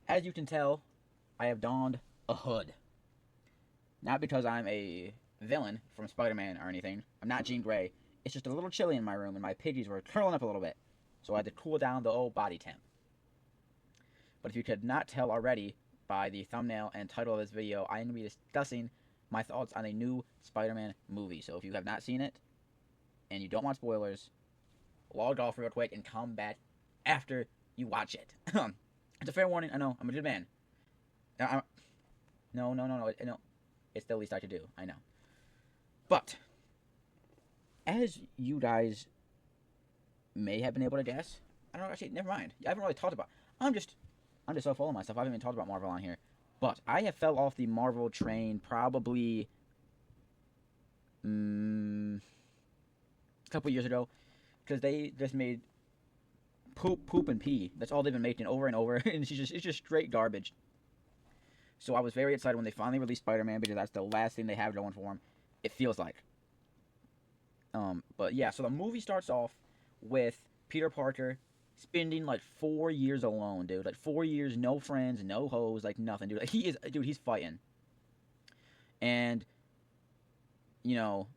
As you can tell, I have donned a hood. Not because I'm a villain from Spider-Man or anything. I'm not Jean Grey. It's just a little chilly in my room and my piggies were curling up a little bit. So I had to cool down the old body temp. But if you could not tell already by the thumbnail and title of this video, I am going to be discussing my thoughts on a new Spider-Man movie. So if you have not seen it and you don't want spoilers, log off real quick and come back after you watch it. It's a fair warning. I know. I'm a good man. No, no, no, no, no. It's the least I could do. I know. But as you guys may have been able to guess, I don't know. Actually, never mind. I haven't really talked about. I'm just, I'm just so full of myself. I haven't even talked about Marvel on here. But I have fell off the Marvel train probably a couple years ago because they just made poop, and pee. That's all they've been making over and over, and it's just straight garbage. So I was very excited when they finally released Spider-Man because that's the last thing they have going for them. It feels like. But yeah, so the movie starts off with Peter Parker spending like 4 years alone, dude. Like 4 years, no friends, no hoes, like nothing, dude. Like, he's fighting, and you know,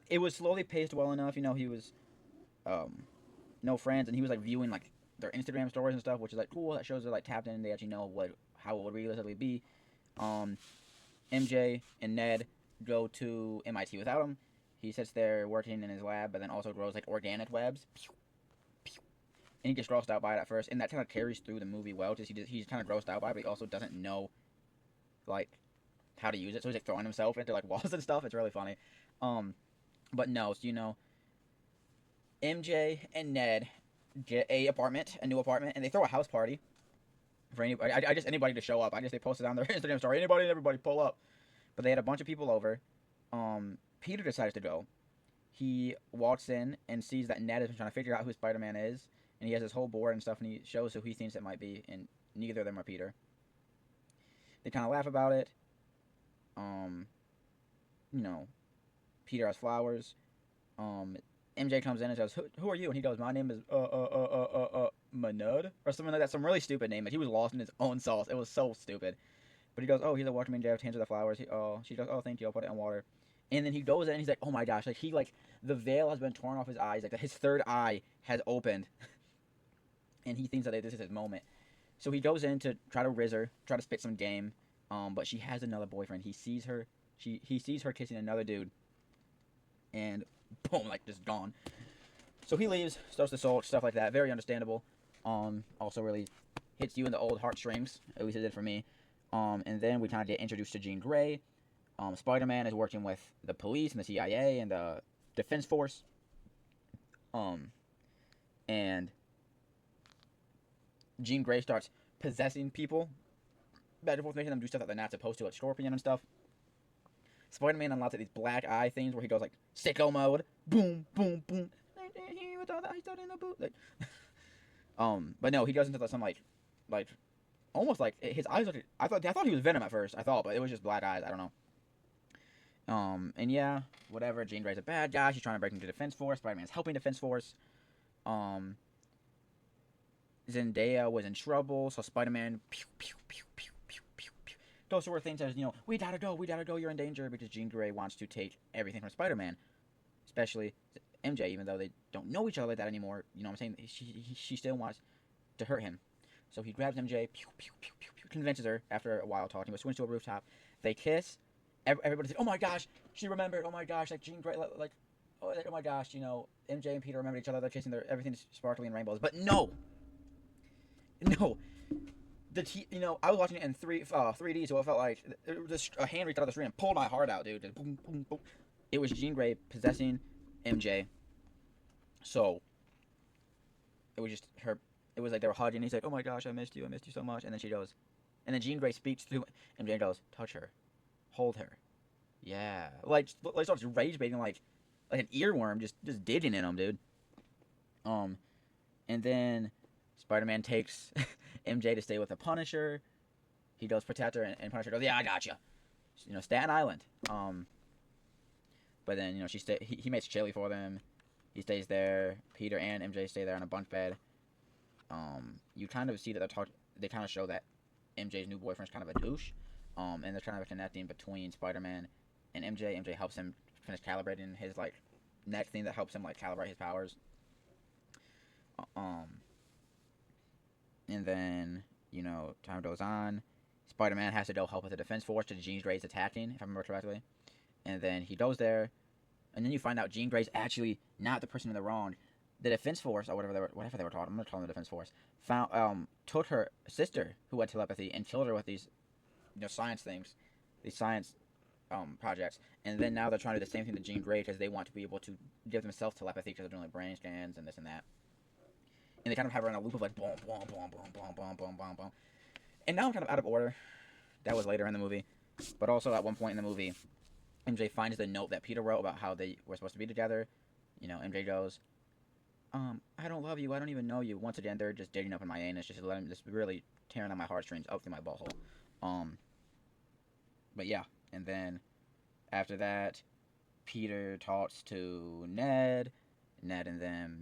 it was slowly paced well enough. He was um no friends, and he was like viewing like their Instagram stories and stuff, which is like cool. That shows they're like tapped in. They actually know what how it would realistically be. Um, MJ and Ned go to MIT without him. He sits there working in his lab, but then also grows like organic webs. And he gets grossed out by it at first, and that kind of carries through the movie well, because he's kind of grossed out by it, but he also doesn't know like how to use it, so he's like throwing himself into like walls and stuff. It's really funny. Um, but no, so MJ and Ned get a new apartment, and they throw a house party for anybody. I just anybody to show up. I guess they posted on their Instagram story, anybody and everybody pull up. But they had a bunch of people over. Peter decides to go. He walks in and sees that Ned has been trying to figure out who Spider-Man is, and he has his whole board and stuff, and he shows who he thinks it might be, and neither of them are Peter. They kind of laugh about it. Um, you know, Peter has flowers. MJ comes in and says, "Who are you?" And he goes, "My name is Manud or something like that, some really stupid name. That he was lost in his own sauce. It was so stupid. But he goes, "Oh, he's a Watchman Jeff. Hands her the flowers." She goes, "Oh, thank you. I'll put it in water." And then he goes in and he's like, "Oh my gosh!" Like the veil has been torn off his eyes. Like his third eye has opened, and he thinks that this is his moment. So he goes in to try to riz her, try to spit some game. But she has another boyfriend. He sees her. He sees her kissing another dude, and boom, like just gone. So he leaves, starts to sulk, stuff like that. Very understandable. Also really hits you in the old heartstrings. At least it did for me. And then we kind of get introduced to Jean Grey. Spider-Man is working with the police and the CIA and the Defense Force. Um, and Jean Grey starts possessing people, back and forth, making them do stuff that they're not supposed to, like Scorpion and stuff. Spider-Man unlocks these black eye things where he goes like sicko mode, boom, boom, boom. Like, but no, he goes into some like almost like his eyes. I thought he was Venom at first. I thought, but it was just black eyes. I don't know. And yeah, whatever. Jean Grey's a bad guy. She's trying to break into Defense Force. Spider-Man's helping Defense Force. Um, Zendaya was in trouble, so Spider-Man pew pew pew pew pew pew pew. Those sort of things as we gotta go, you're in danger, because Jean Grey wants to take everything from Spider-Man, especially MJ, even though they don't know each other like that anymore. You know what I'm saying? She still wants to hurt him. So he grabs MJ, pew, pew, pew, pew, pew, convinces her after a while talking, but swings to a rooftop. They kiss. Everybody says, "Oh my gosh, she remembered. Oh my gosh, like Jean Grey, like oh my gosh, MJ and Peter remembered each other. They're kissing. Everything's sparkly and rainbows." But no, no. I was watching it in 3D, so it felt like just a hand reached out of the screen and pulled my heart out, dude. Just boom, boom, boom. It was Jean Grey possessing MJ. So it was just her. It was like they were hugging. He's like, "Oh my gosh, I missed you so much." And then she goes, and then Jean Grey speaks through MJ and goes, "Touch her, hold her, yeah." Like starts rage baiting like an earworm, just digging in him, dude. Um, and then Spider-Man takes MJ to stay with the Punisher. He goes protect her, and Punisher goes, "Yeah, I got you." Staten Island. But then he makes chili for them. He stays there. Peter and MJ stay there on a bunk bed. You kind of see that they kind of show that MJ's new boyfriend's kind of a douche. And they're kind of connecting between Spider-Man and MJ. MJ helps him finish calibrating his like neck thing that helps him like calibrate his powers. Um, and then time goes on. Spider-Man has to go help with the Defense Force that Jean Grey's attacking, if I remember correctly. And then he goes there, and then you find out Jean Grey's actually not the person in the wrong. The Defense Force, or whatever they were called, I'm gonna call them the Defense Force, took her sister who had telepathy and killed her with these, science things, these science projects. And then now they're trying to do the same thing to Jean Grey because they want to be able to give themselves telepathy because they're doing like brain scans and this and that. And they kind of have her in a loop of like boom, boom, boom, boom, boom, boom, boom, boom, boom. And now I'm kind of out of order. That was later in the movie, but also at one point in the movie, MJ finds the note that Peter wrote about how they were supposed to be together. MJ goes, I don't love you. I don't even know you. Once again, they're just digging up in my anus, just really tearing on my heartstrings up through my butthole. But yeah, and then after that, Peter talks to Ned and them,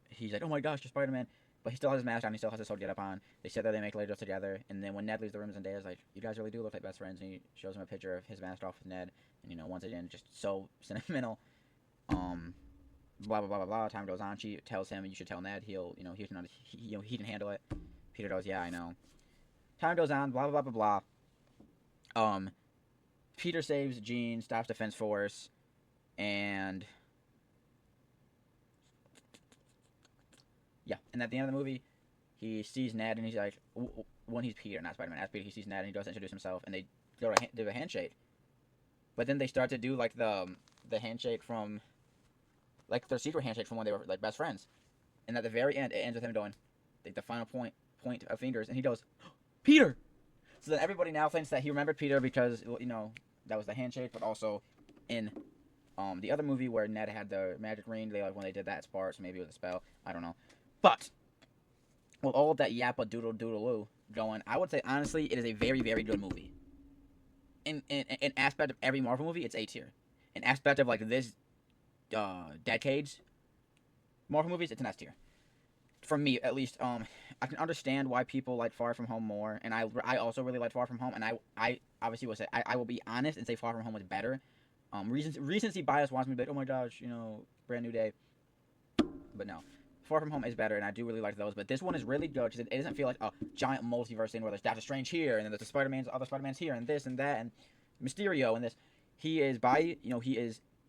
he's like, oh my gosh, you're Spider-Man. But he still has his mask on, he still has his whole get-up on. They sit there, they make Legos together, and then when Ned leaves the room, Zendaya's like, you guys really do look like best friends, and he shows him a picture of his mask off with Ned, and once again, just so sentimental. Blah, blah, blah, blah, blah, time goes on, she tells him, you should tell Ned, he can handle it. Peter goes, yeah, I know. Time goes on, blah, blah, blah, blah, blah. Peter saves Jean, stops Defense Force, and yeah, and at the end of the movie, he sees Ned, and he's like, when he's Peter, not Spider-Man, as Peter, he sees Ned, and he goes to introduce himself, and they go to do a handshake. But then they start to do, like, the handshake from, like, their secret handshake from when they were, like, best friends. And at the very end, it ends with him going, like, the final point of fingers, and he goes, Peter! So then everybody now thinks that he remembered Peter because, that was the handshake, but also in the other movie where Ned had the magic ring, when they did that spark, so maybe it was a spell, I don't know. But with all of that yappa doodle doodle going, I would say honestly, it is a very, very good movie. In aspect of every Marvel movie, it's A tier. In aspect of like this decade's Marvel movies, it's an S tier. For me, at least, I can understand why people like Far From Home more, and I also really like Far From Home, and I obviously will say I will be honest and say Far From Home was better. Recency bias wants me to be like, oh my gosh, brand new day, but no. Far From Home is better, and I do really like those. But this one is really good because it doesn't feel like a giant multiverse thing where there's Doctor Strange here, and then there's the other Spider-Mans here, and this and that, and Mysterio and this. He is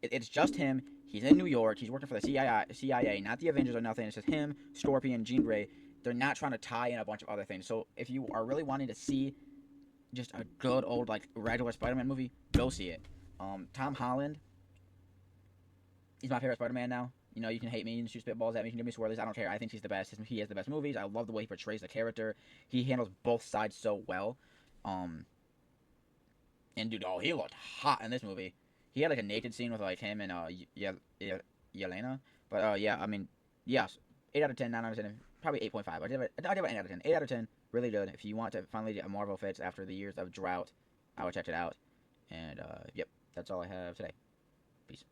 it's just him. He's in New York. He's working for the CIA, not the Avengers or nothing. It's just him, Scorpion, Jean Grey. They're not trying to tie in a bunch of other things. So if you are really wanting to see just a good old like regular Spider-Man movie, go see it. Tom Holland, he's my favorite Spider-Man now. You can hate me, you can shoot spitballs at me, you can give me swirlies. I don't care. I think he's the best. He has the best movies. I love the way he portrays the character. He handles both sides so well. And dude, he looked hot in this movie. He had like a naked scene with like him and Yelena. But yeah, I mean, yes, 8 out of 10, 9 out of 10, probably 8.5. I give it an 8 out of 10. 8 out of 10, really good. If you want to finally get a Marvel fix after the years of drought, I would check it out. And yep, that's all I have today. Peace.